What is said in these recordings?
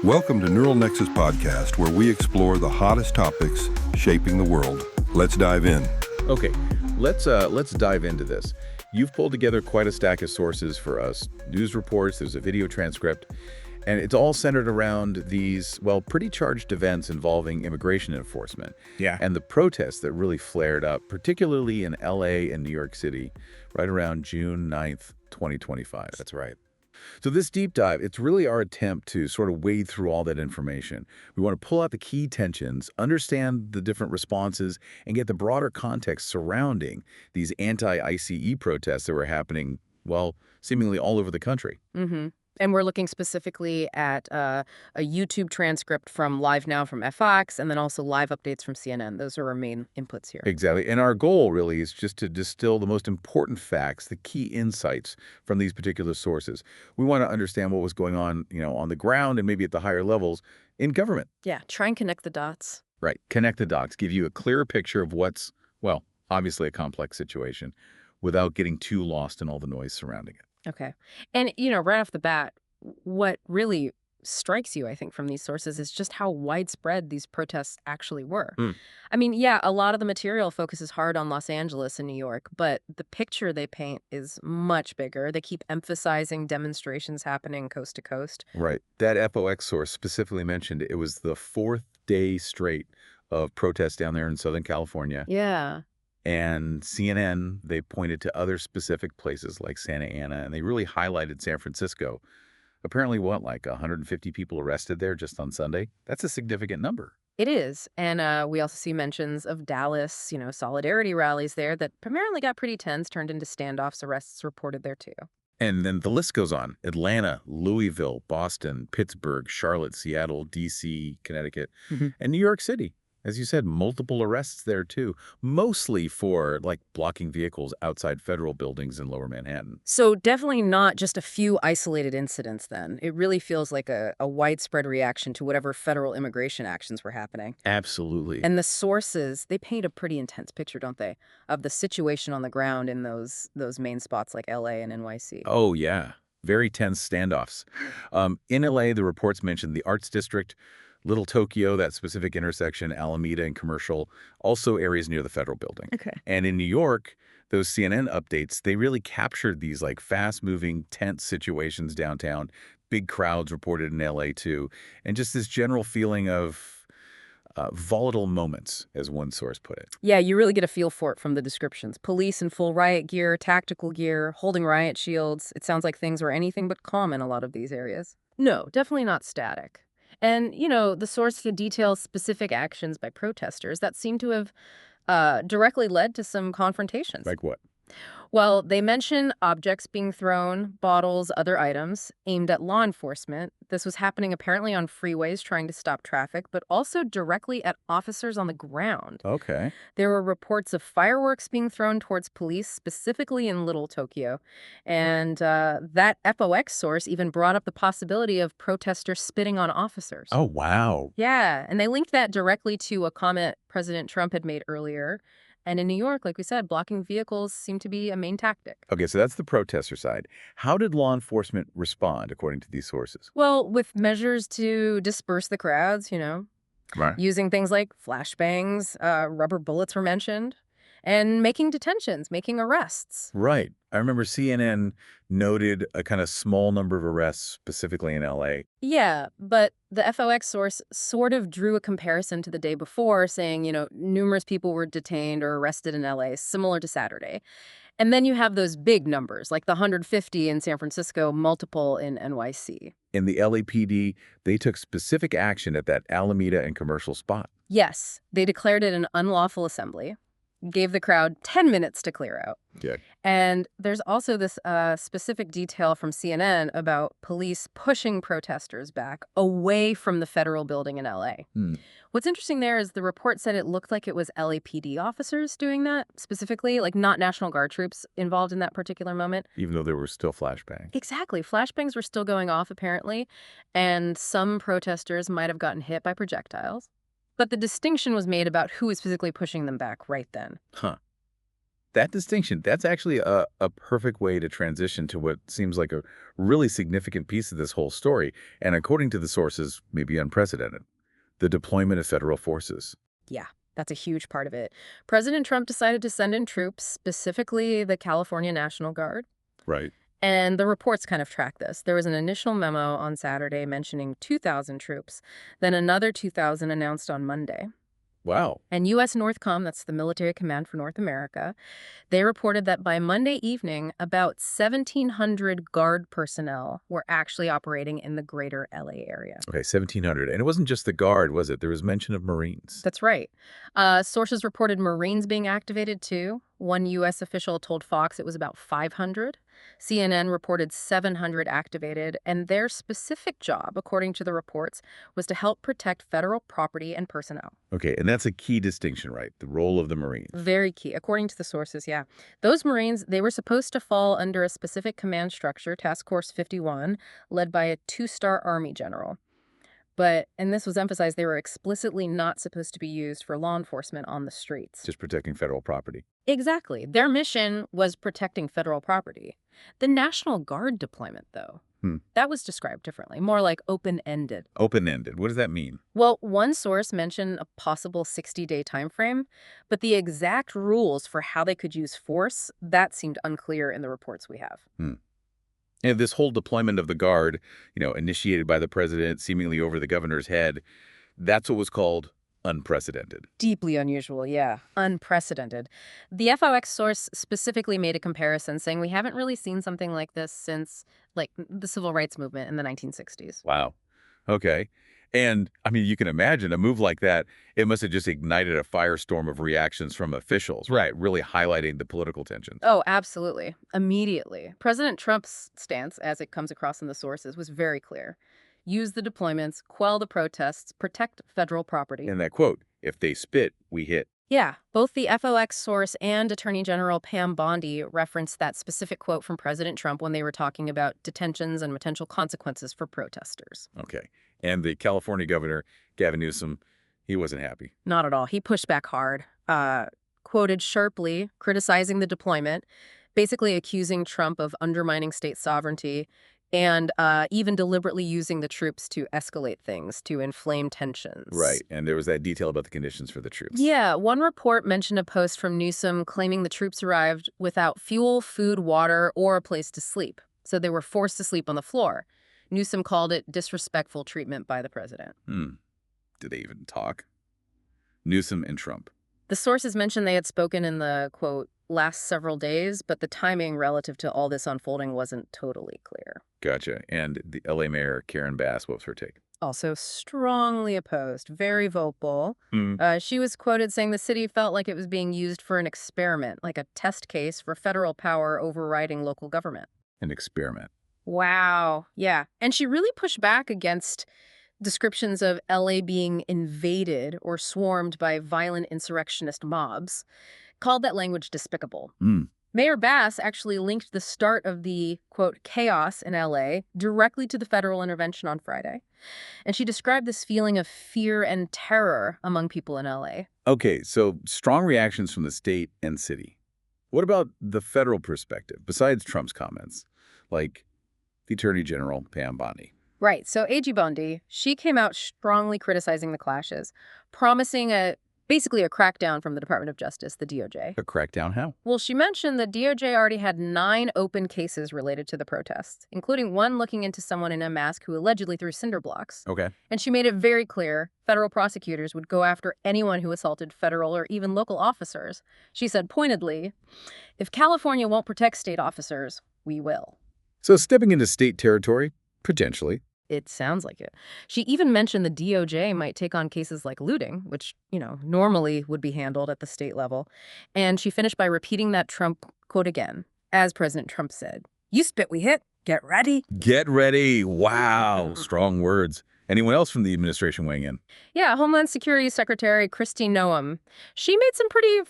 Welcome to Neural Nexus Podcast, where we explore the hottest topics shaping the world. Let's dive in. Okay, let's dive into this. You've pulled together quite a stack of sources for us. News reports, there's a video transcript, and it's all centered around these, well, pretty charged events involving immigration enforcement. Yeah. And the protests that really flared up, particularly in LA and New York City, right around June 9th, 2025. That's right. So this deep dive, it's really our attempt to sort of wade through all that information. We want to pull out the key tensions, understand the different responses, and get the broader context surrounding these anti-ICE protests that were happening, well, seemingly all over the country. Mm-hmm. And we're looking specifically at a YouTube transcript from Live Now from FX, and then also live updates from CNN. Those are our main inputs here. Exactly. And our goal really is just to distill the most important facts, the key insights from these particular sources. We want to understand what was going on, on the ground and maybe at the higher levels in government. Yeah, try and connect the dots. Right. Connect the dots, give you a clearer picture of what's, well, obviously a complex situation without getting too lost in all the noise surrounding it. Okay. And, right off the bat, what really strikes you, I think, from these sources is just how widespread these protests actually were. I mean, yeah, a lot of the material focuses hard on Los Angeles and New York, but the picture they paint is much bigger. They keep emphasizing demonstrations happening coast to coast. Right. That FOX source specifically mentioned it was the fourth day straight of protests down there in Southern California. Yeah. And CNN, they pointed to other specific places like Santa Ana, and they really highlighted San Francisco. Apparently, like 150 people arrested there just on Sunday? That's a significant number. It is. And we also see mentions of Dallas, solidarity rallies there that primarily got pretty tense, turned into standoffs, arrests reported there too. And then the list goes on. Atlanta, Louisville, Boston, Pittsburgh, Charlotte, Seattle, D.C., Connecticut, and New York City. As you said, multiple arrests there, too, mostly for, blocking vehicles outside federal buildings in Lower Manhattan. So definitely not just a few isolated incidents, then. It really feels like a widespread reaction to whatever federal immigration actions were happening. Absolutely. And the sources, they paint a pretty intense picture, don't they, of the situation on the ground in those main spots like L.A. and NYC. Oh, yeah. Very tense standoffs. In L.A., the reports mentioned the Arts District, Little Tokyo, that specific intersection, Alameda and Commercial, also areas near the federal building. Okay. And in New York, those CNN updates, they really captured these fast-moving, tense situations downtown, big crowds reported in LA too, and just this general feeling of volatile moments, as one source put it. Yeah, you really get a feel for it from the descriptions. Police in full riot gear, tactical gear, holding riot shields. It sounds like things were anything but calm in a lot of these areas. No, definitely not static. And, the source details specific actions by protesters that seem to have directly led to some confrontations. Like what? Well, they mention objects being thrown, bottles, other items aimed at law enforcement. This was happening apparently on freeways trying to stop traffic, but also directly at officers on the ground. Okay. There were reports of fireworks being thrown towards police, specifically in Little Tokyo. And that FOX source even brought up the possibility of protesters spitting on officers. Oh, wow. Yeah, and they linked that directly to a comment President Trump had made earlier. And in New York, like we said, blocking vehicles seemed to be a main tactic. Okay, so that's the protester side. How did law enforcement respond, according to these sources? Well, with measures to disperse the crowds, Right. using things like flashbangs, rubber bullets were mentioned, and making detentions, making arrests. Right. I remember CNN noted a kind of small number of arrests, specifically in LA. Yeah, but the FOX source sort of drew a comparison to the day before, saying, numerous people were detained or arrested in LA, similar to Saturday. And then you have those big numbers, like the 150 in San Francisco, multiple in NYC. In the LAPD, they took specific action at that Alameda and Commercial spot. Yes, they declared it an unlawful assembly, gave the crowd 10 minutes to clear out. Yeah. And there's also this specific detail from CNN about police pushing protesters back away from the federal building in LA. What's interesting there is the report said it looked like it was LAPD officers doing that, specifically, like not National Guard troops involved in that particular moment. Even though there were still flashbangs. Exactly. Flashbangs were still going off, apparently, and some protesters might have gotten hit by projectiles. But the distinction was made about who was physically pushing them back right then. Huh. That distinction, that's actually a perfect way to transition to what seems like a really significant piece of this whole story, and according to the sources, maybe unprecedented: the deployment of federal forces. Yeah, that's a huge part of it. President Trump decided to send in troops, specifically the California National Guard. Right. And the reports kind of track this. There was an initial memo on Saturday mentioning 2,000 troops, then another 2,000 announced on Monday. Wow. And U.S. Northcom, that's the military command for North America, they reported that by Monday evening, about 1,700 Guard personnel were actually operating in the greater L.A. area. Okay, 1,700. And it wasn't just the Guard, was it? There was mention of Marines. That's right. Sources reported Marines being activated, too. One U.S. official told Fox it was about 500. CNN reported 700 activated, and their specific job, according to the reports, was to help protect federal property and personnel. Okay, and that's a key distinction, right? The role of the Marines. Very key, according to the sources, yeah. Those Marines, they were supposed to fall under a specific command structure, Task Force 51, led by a 2-star Army general. But, and this was emphasized, they were explicitly not supposed to be used for law enforcement on the streets. Just protecting federal property. Exactly. Their mission was protecting federal property. The National Guard deployment, though, that was described differently, more like open-ended. Open-ended. What does that mean? Well, one source mentioned a possible 60-day time frame, but the exact rules for how they could use force, that seemed unclear in the reports we have. And this whole deployment of the Guard, initiated by the president, seemingly over the governor's head, that's what was called unprecedented. Deeply unusual, yeah. Unprecedented. The FOX source specifically made a comparison, saying we haven't really seen something like this since, the civil rights movement in the 1960s. Wow. Okay. And, you can imagine a move like that, it must have just ignited a firestorm of reactions from officials, right? Really highlighting the political tensions. Oh, absolutely. Immediately. President Trump's stance, as it comes across in the sources, was very clear. Use the deployments, quell the protests, protect federal property. And that quote, if they spit, we hit. Yeah, both the FOX source and Attorney General Pam Bondi referenced that specific quote from President Trump when they were talking about detentions and potential consequences for protesters. Okay. And the California governor, Gavin Newsom, he wasn't happy. Not at all. He pushed back hard, quoted sharply, criticizing the deployment, basically accusing Trump of undermining state sovereignty, and even deliberately using the troops to escalate things, to inflame tensions. Right, and there was that detail about the conditions for the troops. Yeah, one report mentioned a post from Newsom claiming the troops arrived without fuel, food, water, or a place to sleep. So they were forced to sleep on the floor. Newsom called it disrespectful treatment by the president. Did they even talk? Newsom and Trump. The sources mentioned they had spoken in the, quote, last several days, but the timing relative to all this unfolding wasn't totally clear. Gotcha. And the LA mayor, Karen Bass, what was her take? Also strongly opposed, very vocal. She was quoted saying the city felt like it was being used for an experiment, like a test case for federal power overriding local government. An experiment. Wow. Yeah. And she really pushed back against descriptions of LA being invaded or swarmed by violent insurrectionist mobs, called that language despicable. Mayor Bass actually linked the start of the, quote, chaos in LA directly to the federal intervention on Friday. And she described this feeling of fear and terror among people in LA. Okay, so strong reactions from the state and city. What about the federal perspective, besides Trump's comments, like the Attorney General, Pam Bondi? Right, so AG Bondi, she came out strongly criticizing the clashes, promising basically a crackdown from the Department of Justice, the DOJ. A crackdown how? Well, she mentioned the DOJ already had 9 open cases related to the protests, including one looking into someone in a mask who allegedly threw cinder blocks. Okay. And she made it very clear federal prosecutors would go after anyone who assaulted federal or even local officers. She said pointedly, if California won't protect state officers, we will. So stepping into state territory, potentially. It sounds like it. She even mentioned the DOJ might take on cases like looting, which, normally would be handled at the state level. And she finished by repeating that Trump quote again, as President Trump said, "You spit, we hit. Get ready." Get ready. Wow. Strong words. Anyone else from the administration weighing in? Yeah, Homeland Security Secretary Kristi Noem. She made some pretty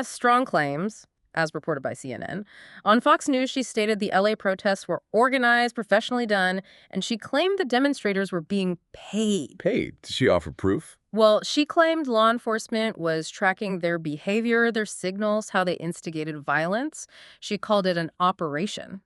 strong claims, as reported by CNN. On Fox News, she stated the LA protests were organized, professionally done, and she claimed the demonstrators were being paid. Paid? Did she offer proof? Well, she claimed law enforcement was tracking their behavior, their signals, how they instigated violence. She called it an operation.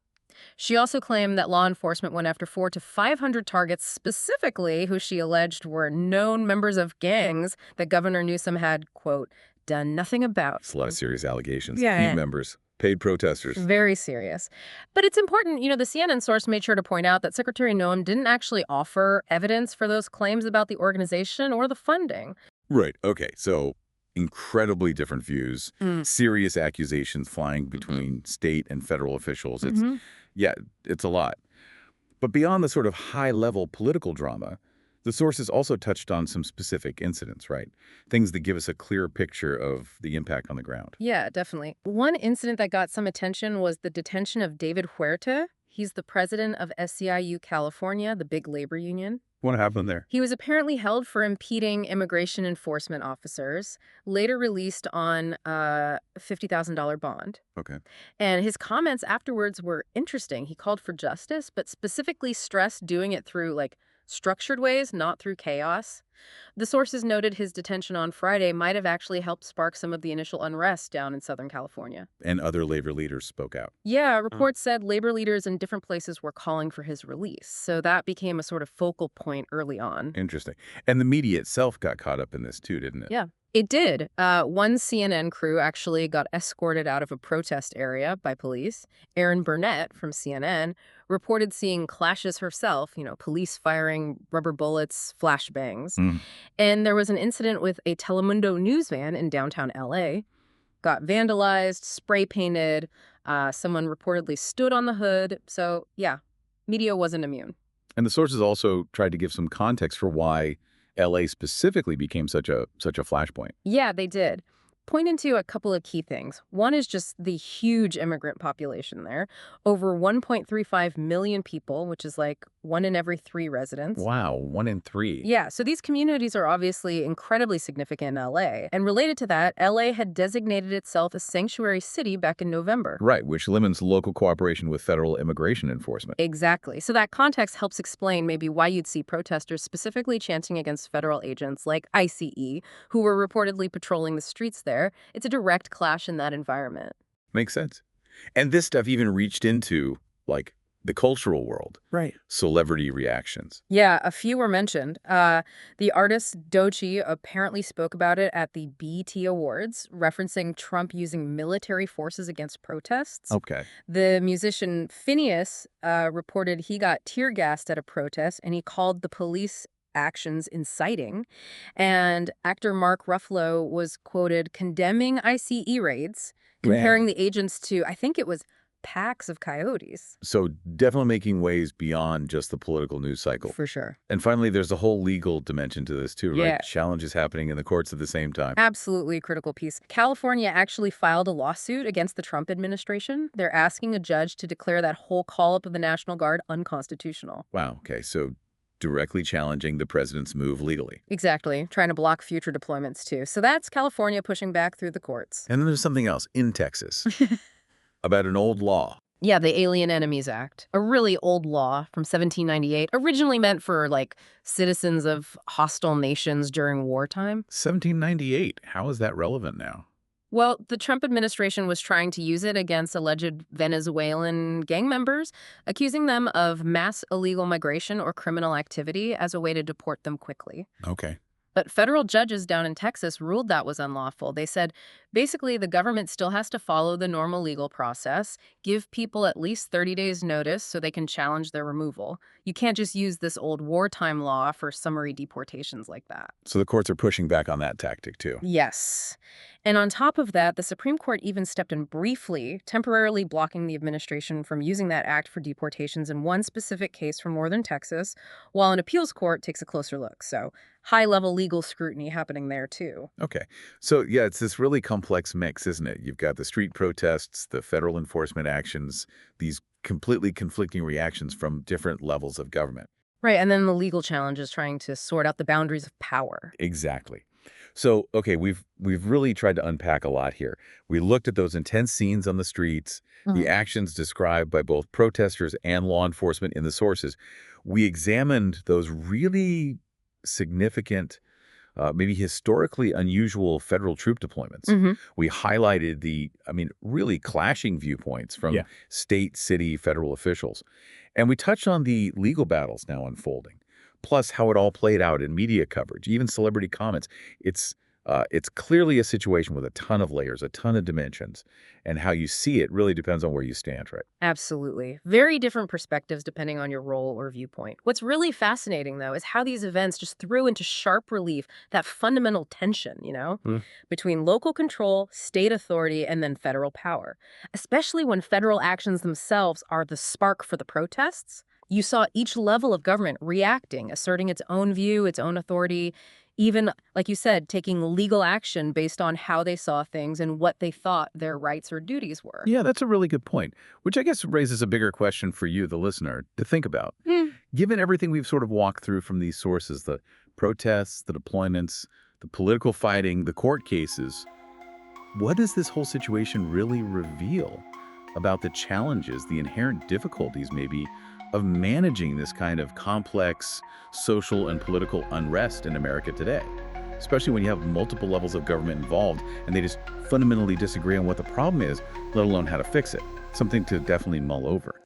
She also claimed that law enforcement went after 400 to 500 targets specifically who she alleged were known members of gangs that Governor Newsom had, quote, done nothing about. It's a lot of serious allegations. Yeah. Key members, paid protesters. Very serious. But it's important, the CNN source made sure to point out that Secretary Noem didn't actually offer evidence for those claims about the organization or the funding. Right. Okay. So incredibly different views, serious accusations flying between state and federal officials. It's a lot. But beyond the sort of high-level political drama, the sources also touched on some specific incidents, right? Things that give us a clear picture of the impact on the ground. Yeah, definitely. One incident that got some attention was the detention of David Huerta. He's the president of SEIU California, the big labor union. What happened there? He was apparently held for impeding immigration enforcement officers, later released on a $50,000 bond. Okay. And his comments afterwards were interesting. He called for justice, but specifically stressed doing it through, structured ways, not through chaos. The sources noted his detention on Friday might have actually helped spark some of the initial unrest down in Southern California. And other labor leaders spoke out. Yeah, reports said labor leaders in different places were calling for his release. So that became a sort of focal point early on. Interesting. And the media itself got caught up in this too, didn't it? Yeah. It did. One CNN crew actually got escorted out of a protest area by police. Erin Burnett from CNN reported seeing clashes herself, police firing rubber bullets, flashbangs. And there was an incident with a Telemundo news van in downtown L.A. Got vandalized, spray painted. Someone reportedly stood on the hood. So, yeah, media wasn't immune. And the sources also tried to give some context for why L.A. specifically became such a flashpoint. Yeah, they did. Pointing to a couple of key things. One is just the huge immigrant population there. Over 1.35 million people, which is like 1 in every 3 residents. Wow, 1 in 3. Yeah, so these communities are obviously incredibly significant in L.A. And related to that, L.A. had designated itself a sanctuary city back in November. Right, which limits local cooperation with federal immigration enforcement. Exactly. So that context helps explain maybe why you'd see protesters specifically chanting against federal agents like ICE, who were reportedly patrolling the streets there. It's a direct clash in that environment. Makes sense. And this stuff even reached into, the cultural world. Right. Celebrity reactions. Yeah, a few were mentioned. The artist Doechii apparently spoke about it at the BET Awards, referencing Trump using military forces against protests. Okay. The musician Phineas reported he got tear-gassed at a protest, and he called the police actions inciting. And actor Mark Ruffalo was quoted condemning ICE raids, comparing the agents to, I think it was packs of coyotes. So definitely making waves beyond just the political news cycle. For sure. And finally, there's a whole legal dimension to this too, right? Yeah. Challenges happening in the courts at the same time. Absolutely critical piece. California actually filed a lawsuit against the Trump administration. They're asking a judge to declare that whole call-up of the National Guard unconstitutional. Wow. Okay. So directly challenging the president's move legally. Exactly. Trying to block future deployments, too. So that's California pushing back through the courts. And then there's something else in Texas about an old law. Yeah, the Alien Enemies Act, a really old law from 1798, originally meant for, citizens of hostile nations during wartime. 1798. How is that relevant now? Well, the Trump administration was trying to use it against alleged Venezuelan gang members, accusing them of mass illegal migration or criminal activity as a way to deport them quickly. Okay. But federal judges down in Texas ruled that was unlawful. They said, basically, the government still has to follow the normal legal process, give people at least 30 days notice so they can challenge their removal. You can't just use this old wartime law for summary deportations like that. So the courts are pushing back on that tactic, too. Yes. And on top of that, the Supreme Court even stepped in briefly, temporarily blocking the administration from using that act for deportations in one specific case from northern Texas, while an appeals court takes a closer look. So high-level legal scrutiny happening there, too. Okay. So, yeah, it's this really complex mix, isn't it? You've got the street protests, the federal enforcement actions, these completely conflicting reactions from different levels of government. Right, and then the legal challenges trying to sort out the boundaries of power. Exactly. So, okay, we've really tried to unpack a lot here. We looked at those intense scenes on the streets, the actions described by both protesters and law enforcement in the sources. We examined those really significant maybe historically unusual federal troop deployments. We highlighted really clashing viewpoints from state, city, federal officials. And we touched on the legal battles now unfolding, plus how it all played out in media coverage, even celebrity comments. It's clearly a situation with a ton of layers, a ton of dimensions, and how you see it really depends on where you stand, right? Absolutely. Very different perspectives depending on your role or viewpoint. What's really fascinating, though, is how these events just threw into sharp relief that fundamental tension, between local control, state authority, and then federal power. Especially when federal actions themselves are the spark for the protests. You saw each level of government reacting, asserting its own view, its own authority, even, like you said, taking legal action based on how they saw things and what they thought their rights or duties were. Yeah, that's a really good point, which I guess raises a bigger question for you, the listener, to think about. Given everything we've sort of walked through from these sources, the protests, the deployments, the political fighting, the court cases, what does this whole situation really reveal about the challenges, the inherent difficulties maybe, of managing this kind of complex social and political unrest in America today, especially when you have multiple levels of government involved and they just fundamentally disagree on what the problem is, let alone how to fix it? Something to definitely mull over.